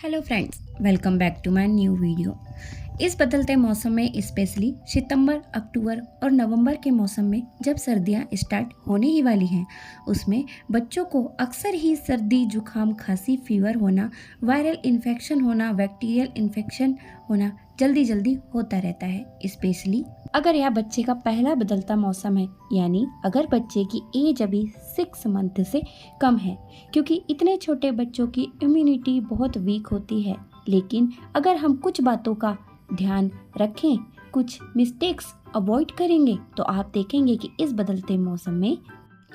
Hello friends, welcome back to my new video. इस बदलते मौसम में स्पेशली सितंबर, अक्टूबर और नवंबर के मौसम में जब सर्दियां स्टार्ट होने ही वाली हैं, उसमें बच्चों को अक्सर ही सर्दी, जुकाम, खांसी, फीवर होना, वायरल इन्फेक्शन होना, बैक्टीरियल इन्फेक्शन होना जल्दी जल्दी होता रहता है। स्पेशली अगर यह बच्चे का पहला बदलता मौसम है, यानी अगर बच्चे की एज अभी 6 मंथ से कम है, क्योंकि इतने छोटे बच्चों की इम्यूनिटी बहुत वीक होती है। लेकिन अगर हम कुछ बातों का ध्यान रखें, कुछ मिस्टेक्स अवॉइड करेंगे, तो आप देखेंगे कि इस बदलते मौसम में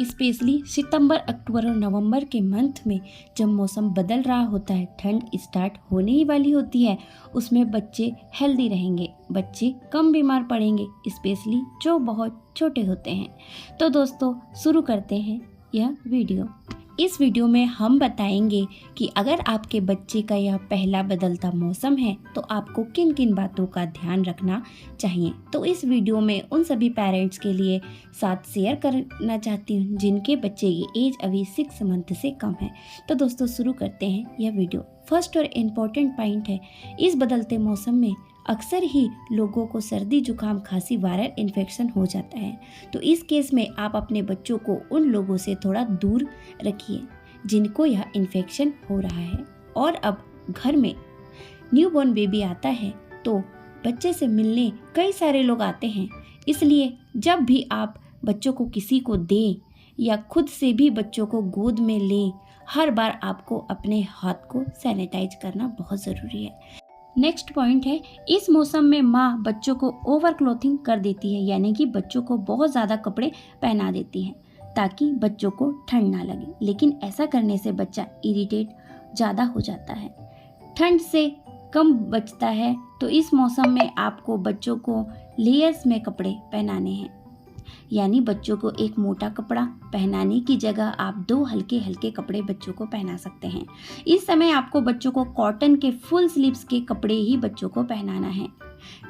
स्पेशली सितंबर, अक्टूबर और नवंबर के मंथ में जब मौसम बदल रहा होता है, ठंड स्टार्ट होने ही वाली होती है, उसमें बच्चे हेल्दी रहेंगे, बच्चे कम बीमार पड़ेंगे, स्पेशली जो बहुत छोटे होते हैं। तो दोस्तों, शुरू करते हैं यह वीडियो। इस वीडियो में हम बताएंगे कि अगर आपके बच्चे का यह पहला बदलता मौसम है तो आपको किन किन बातों का ध्यान रखना चाहिए। तो इस वीडियो में उन सभी पेरेंट्स के लिए साथ शेयर करना चाहती हूँ जिनके बच्चे की एज अभी 6 मंथ से कम है। तो दोस्तों, शुरू करते हैं यह वीडियो। फर्स्ट और इम्पोर्टेंट पॉइंट है, इस बदलते मौसम में अक्सर ही लोगों को सर्दी, जुकाम, खांसी, वायरल इन्फेक्शन हो जाता है। तो इस केस में आप अपने बच्चों को उन लोगों से थोड़ा दूर रखिए जिनको यह इन्फेक्शन हो रहा है। और अब घर में न्यूबॉर्न बेबी आता है तो बच्चे से मिलने कई सारे लोग आते हैं, इसलिए जब भी आप बच्चों को किसी को दें या खुद से भी बच्चों को गोद में लें, हर बार आपको अपने हाथ को सैनिटाइज करना बहुत ज़रूरी है। नेक्स्ट पॉइंट है, इस मौसम में माँ बच्चों को ओवर क्लोथिंग कर देती है, यानी कि बच्चों को बहुत ज़्यादा कपड़े पहना देती है ताकि बच्चों को ठंड ना लगे। लेकिन ऐसा करने से बच्चा इरिटेट ज़्यादा हो जाता है, ठंड से कम बचता है। तो इस मौसम में आपको बच्चों को लेयर्स में कपड़े पहनाने हैं, यानी बच्चों को एक मोटा कपड़ा पहनाने की जगह आप 2 हल्के हल्के कपड़े बच्चों को पहना सकते हैं। इस समय आपको बच्चों को कॉटन के फुल स्लीव्स के कपड़े ही बच्चों को पहनाना है।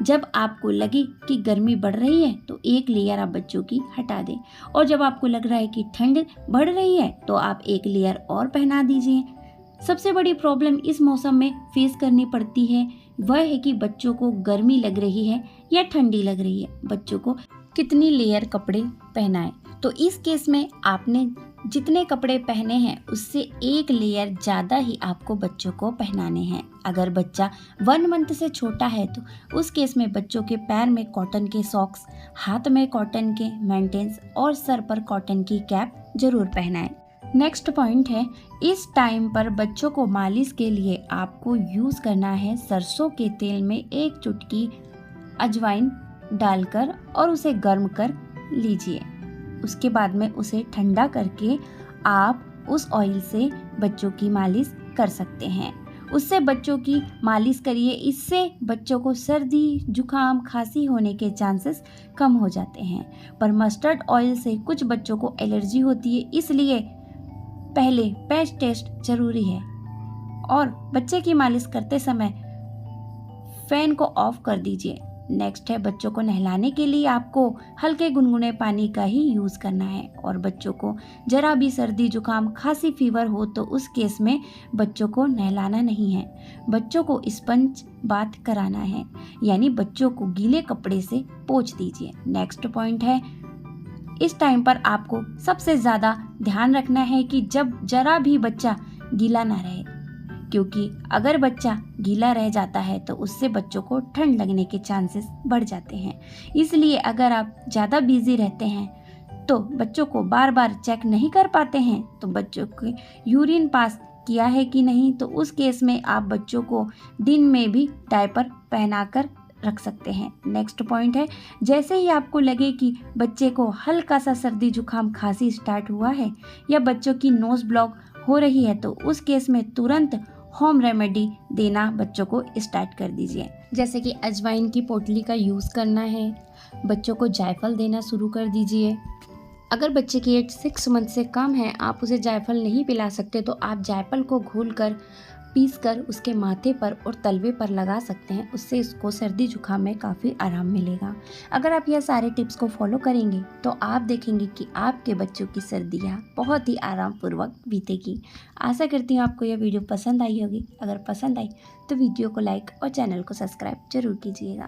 जब आपको लगे कि गर्मी बढ़ रही है तो एक लेयर आप बच्चों की हटा दें, और जब आपको लग रहा है कि ठंड बढ़ रही है तो आप एक लेयर और पहना दीजिए। सबसे बड़ी प्रॉब्लम इस मौसम में फेस करनी पड़ती है वह है कि बच्चों को गर्मी लग रही है या ठंडी लग रही है, बच्चों को कितनी लेयर कपड़े पहनाएं। तो इस केस में आपने जितने कपड़े पहने हैं उससे एक लेयर ज़्यादा ही आपको बच्चों को पहनाने हैं। अगर बच्चा 1 मंथ से छोटा है तो उस केस में बच्चों के पैर में कॉटन के सॉक्स, हाथ में कॉटन के मेंटेन्स और सर पर कॉटन की कैप जरूर पहनाएं। नेक्स्ट पॉइंट है, इस टाइम पर बच्चों को मालिश के लिए आपको यूज़ करना है सरसों के तेल में 1 चुटकी अजवाइन डालकर और उसे गर्म कर लीजिए। उसके बाद में उसे ठंडा करके आप उस ऑयल से बच्चों की मालिश कर सकते हैं। उससे बच्चों की मालिश करिए, इससे बच्चों को सर्दी, जुकाम, खांसी होने के चांसेस कम हो जाते हैं। पर मस्टर्ड ऑयल से कुछ बच्चों को एलर्जी होती है, इसलिए पहले पैच टेस्ट जरूरी है। और बच्चे की मालिश करते समय फैन को ऑफ कर दीजिए। नेक्स्ट है, बच्चों को नहलाने के लिए आपको हल्के गुनगुने पानी का ही यूज़ करना है। और बच्चों को जरा भी सर्दी, जुकाम, खांसी, फीवर हो तो उस केस में बच्चों को नहलाना नहीं है, बच्चों को स्पंज बाथ कराना है, यानी बच्चों को गीले कपड़े से पोंछ दीजिए। नेक्स्ट पॉइंट है, इस टाइम पर आपको सबसे ज़्यादा ध्यान रखना है कि जब जरा भी बच्चा गीला ना रहे, क्योंकि अगर बच्चा गीला रह जाता है तो उससे बच्चों को ठंड लगने के चांसेस बढ़ जाते हैं। इसलिए अगर आप ज़्यादा बिजी रहते हैं तो बच्चों को बार बार चेक नहीं कर पाते हैं, तो बच्चों के यूरिन पास किया है कि नहीं, तो उस केस में आप बच्चों को दिन में भी डायपर पहनाकर रख सकते हैं। नेक्स्ट पॉइंट है, जैसे ही आपको लगे कि बच्चे को हल्का सा सर्दी, जुकाम, खांसी स्टार्ट हुआ है या बच्चों की नोज ब्लॉक हो रही है, तो उस केस में तुरंत होम रेमेडी देना बच्चों को स्टार्ट कर दीजिए। जैसे कि अजवाइन की पोटली का यूज़ करना है, बच्चों को जायफल देना शुरू कर दीजिए। अगर बच्चे की एज 6 मंथ से कम है, आप उसे जायफल नहीं पिला सकते तो आप जायफल को घोल कर पीसकर उसके माथे पर और तलवे पर लगा सकते हैं। उससे इसको सर्दी जुकाम में काफ़ी आराम मिलेगा। अगर आप यह सारे टिप्स को फॉलो करेंगे तो आप देखेंगे कि आपके बच्चों की सर्दियाँ बहुत ही आरामपूर्वक बीतेगी। आशा करती हूँ आपको यह वीडियो पसंद आई होगी। अगर पसंद आई तो वीडियो को लाइक और चैनल को सब्सक्राइब जरूर कीजिएगा।